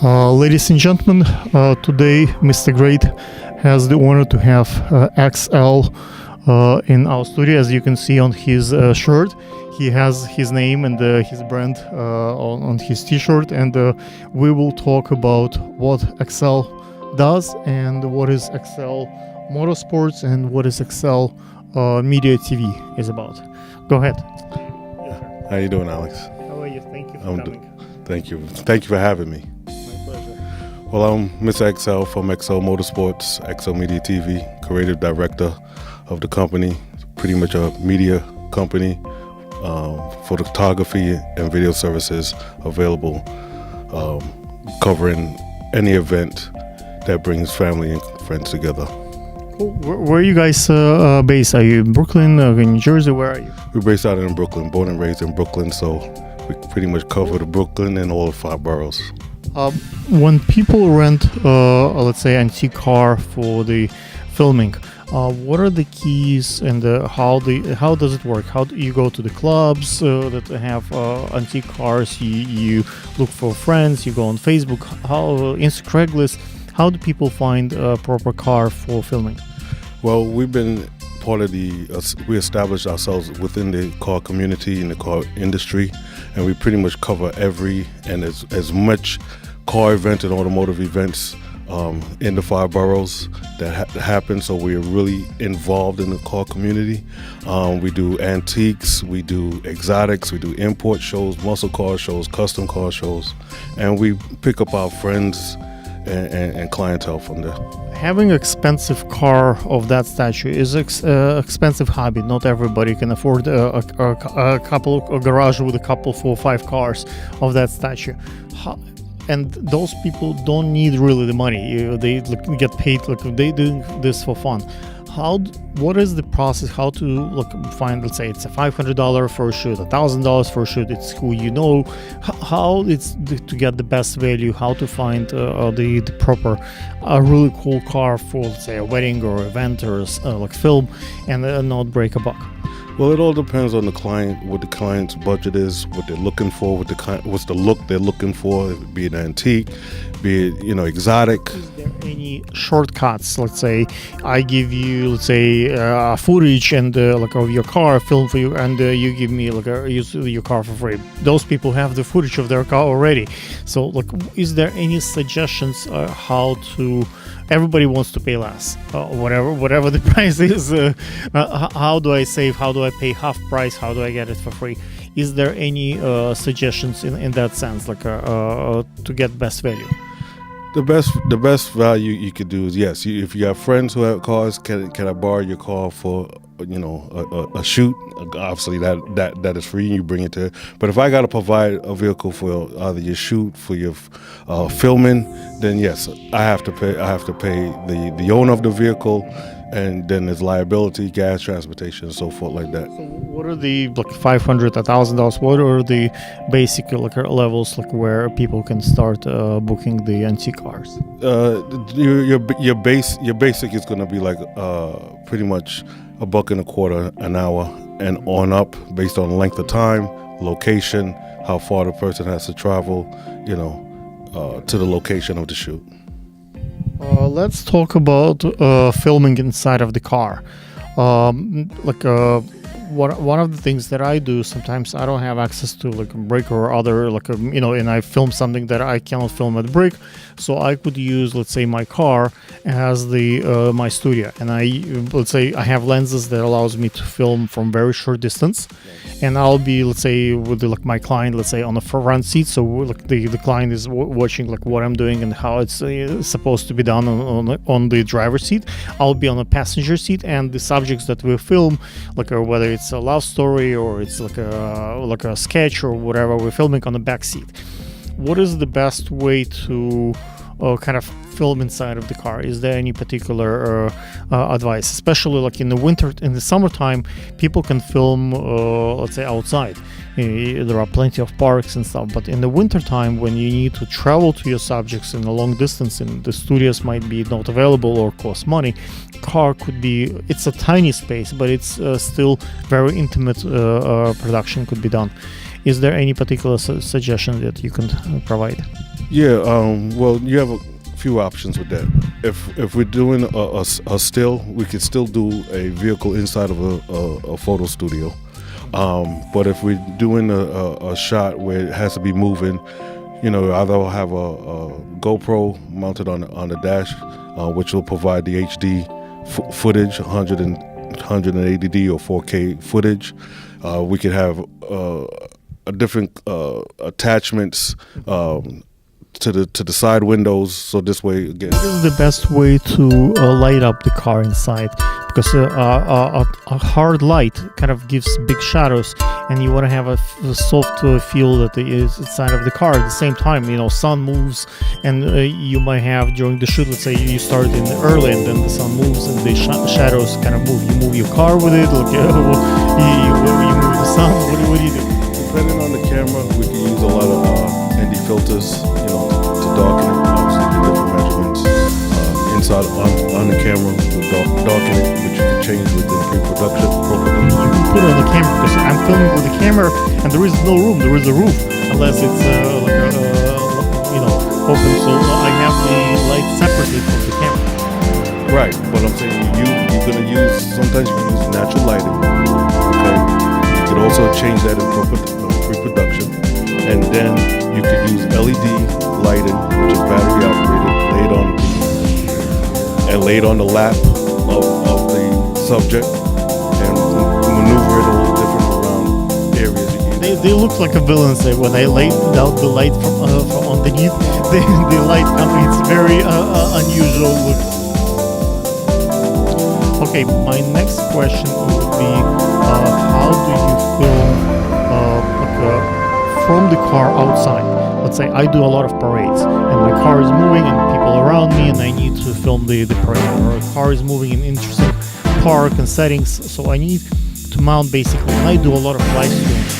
Ladies and gentlemen, today Mr. Great has the honor to have XL in our studio. As you can see on his shirt, he has his name and his brand on his t-shirt, and we will talk about what XL does and what is XL Motorsports and what is XL Media TV is about. Go ahead. How you doing, Alex? How are you? Thank you for coming. Thank you. Thank you for having me. Well, I'm Mr. XL from XL Motorsports, XL Media TV, creative director of the company. Pretty much a media company, photography and video services available, covering any event that brings family and friends together. Cool. Where are you guys based? Are you in Brooklyn, in New Jersey? Where are you? We're based out in Brooklyn, born and raised in Brooklyn, so we pretty much cover the Brooklyn and all the 5 boroughs. When people rent, let's say, antique car for the filming, what are the keys and how does it work? How do you go to the clubs that have antique cars? You look for friends. You go on Facebook. Craigslist? How do people find a proper car for filming? Well, we've been part of we established ourselves within the car community and the car industry, and we pretty much cover as much car event and automotive events in the 5 boroughs that happen. So we're really involved in the car community. We do antiques, we do exotics, we do import shows, muscle car shows, custom car shows, and we pick up our friends and clientele from there. Having an expensive car of that stature is an expensive hobby. Not everybody can afford a garage with a couple 4 or 5 cars of that stature. And those people don't need really the money. They get paid. They do this for fun. What is the process? How to find? Let's say it's a $500 for a shoot, $1,000 for a shoot. It's who you know. How it's to get the best value? How to find the proper, really cool car for, let's say, a wedding or event or film, and not break a buck. Well, it all depends on the client, what the client's budget is, what they're looking for, what's the look they're looking for, be it antique, be it exotic. Is there any shortcuts? Let's say I give you, footage and of your car, film for you, and you give me use your car for free. Those people have the footage of their car already. So, is there any suggestions how to? Everybody wants to pay less, whatever the price is. How do I save? How do I pay half price? How do I get it for free? Is there any suggestions in that sense, to get best value? The best value you could do is, yes, if you have friends who have cars, can I borrow your car for a shoot? Obviously that is free and you bring it to. But if I got to provide a vehicle for either your shoot, for your filming, then yes, I have to pay the owner of the vehicle, and then there's liability, gas, transportation, and so forth like that. So what are the $500, $1,000? What are the basic levels where people can start booking the antique cars? Your basic is going to be pretty much $1.25 an hour and on up, based on length of time, location, how far the person has to travel, to the location of the shoot. Let's talk about filming inside of the car. One of the things that I do, sometimes I don't have access to a brick or other and I film something that I cannot film at brick, so I could use, let's say, my car as my studio, and let's say I have lenses that allows me to film from very short distance, and I'll be, let's say, with my client, let's say, on the front seat, so the client is watching what I'm doing and how it's supposed to be done on the driver's seat. I'll be on the passenger seat, and the subjects that we film, whether it's a love story or it's a sketch or whatever, we're filming on the back seat. What is the best way to kind of film inside of the car? Is there any particular advice, especially in the winter? In the summertime, people can film let's say outside. There are plenty of parks and stuff, but in the winter time, when you need to travel to your subjects in a long distance and the studios might be not available or cost money, car could be, it's a tiny space, but it's still very intimate production could be done. Is there any particular suggestion that you can provide? Yeah, well, you have a few options with that. If we're doing a still, we could still do a vehicle inside of a photo studio. But if we're doing a shot where it has to be moving, either I'll have a GoPro mounted on the dash, which will provide the HD footage, 180D or 4K footage. We could have different attachments to the side windows, so this way again. What is the best way to light up the car inside? Because a hard light kind of gives big shadows, and you want to have a soft feel that is inside of the car. At the same time, sun moves, and you might have during the shoot, let's say you start in early, and then the sun moves, and the shadows kind of move. You move your car with it, like you move the sun. What do you do? Depending on the camera, we can use a lot of ND filters, to darken it. Obviously, the different measurements inside on the camera to darken it, which you can change within pre-production. You can put it on the camera because I'm filming with the camera, and there is no room. There is a roof, unless it's open. So I have the light separately from the camera. Right, but I'm saying you're gonna use. Sometimes you can use natural lighting. Okay, you could also change that in pre-production, and then you could use LED lighting, which is battery operated, laid on the lap of the subject, and maneuver it a little different around areas. They look like a villain. Say when I laid out the light from underneath, the light company. It's very unusual look. Okay, my next question would be, how do you film from the car outside? Let's say I do a lot of parades, and my car is moving, and people around me, and I need to film the parade. Or a car is moving in interesting park and settings, so I need to mount basically. And I do a lot of live streams,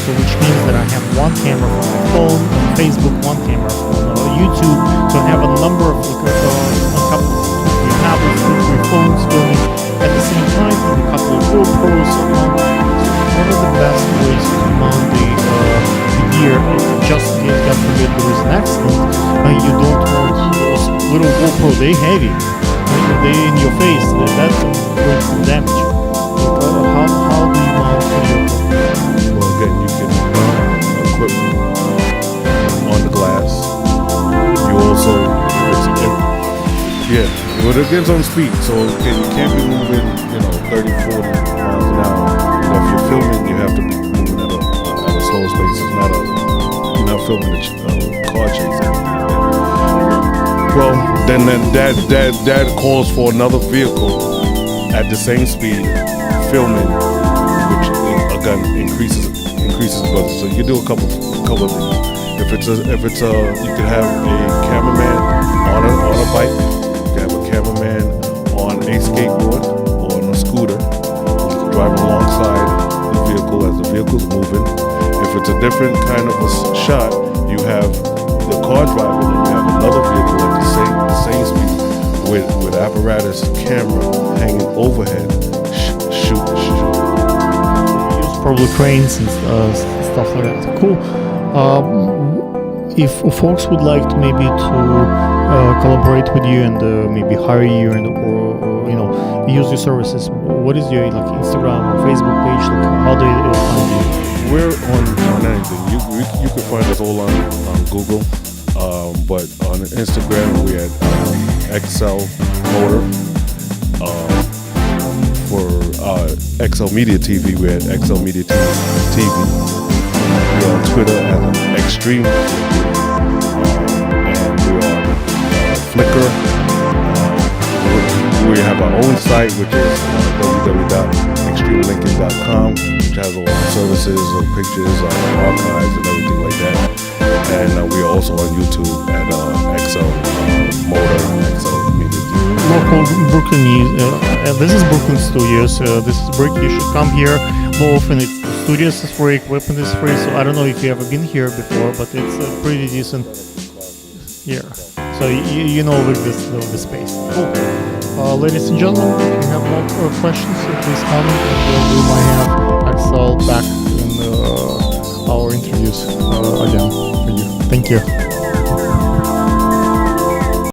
so which means that I have one camera from my phone, on Facebook, one camera from YouTube, so I have a number of three tablets, three phones filming at the same time, and a couple of GoPros. What are the best ways to mount the gear? Just in case, God forbid, there is an accident, you don't want those little GoPro. They're heavy, they're in your face. That's going to damage. How do you mount your? Well, again, you can equip on the glass. You also, well, it depends on speed. So you can't be moving, 30, 40 miles an hour. If you're filming, you have to be moving at a slower pace. You're not filming a car chase. Well, then that calls for another vehicle at the same speed filming, which again increases the budget. So you can do a couple of things. If it's you can have a cameraman on a bike. You can have a cameraman on a skateboard or on a scooter, driving alongside the vehicle as the vehicle's moving. If it's a different kind of a shot, you have the car driving, and you have another vehicle at the same speed with apparatus camera hanging overhead. Shoot. Use probably cranes and stuff like that. Cool. If folks would like to maybe to collaborate with you and maybe hire you or use your services, what is your Instagram or Facebook page? How do you find you? We're on anything. You can find us all on Google, but on Instagram we at XL Motor. For XL Media TV, we're at XL Media TV. We're on Twitter at Extreme, and we're on Flickr. We have our own site, which is www.extremelincoln.com, which has all our services, pictures, archives, and everything like that. And we are also on YouTube at XL Motor, XL Media TV. Local Brooklyn news. This is Brooklyn Studios. This is Brick. You should come here more often. The studios is free, equipment is free. So I don't know if you ever been here before, but it's pretty decent here. So you know the space. Cool. Ladies and gentlemen, if you have more questions, please comment, and we might have Axel back in our interviews again for you. Thank you.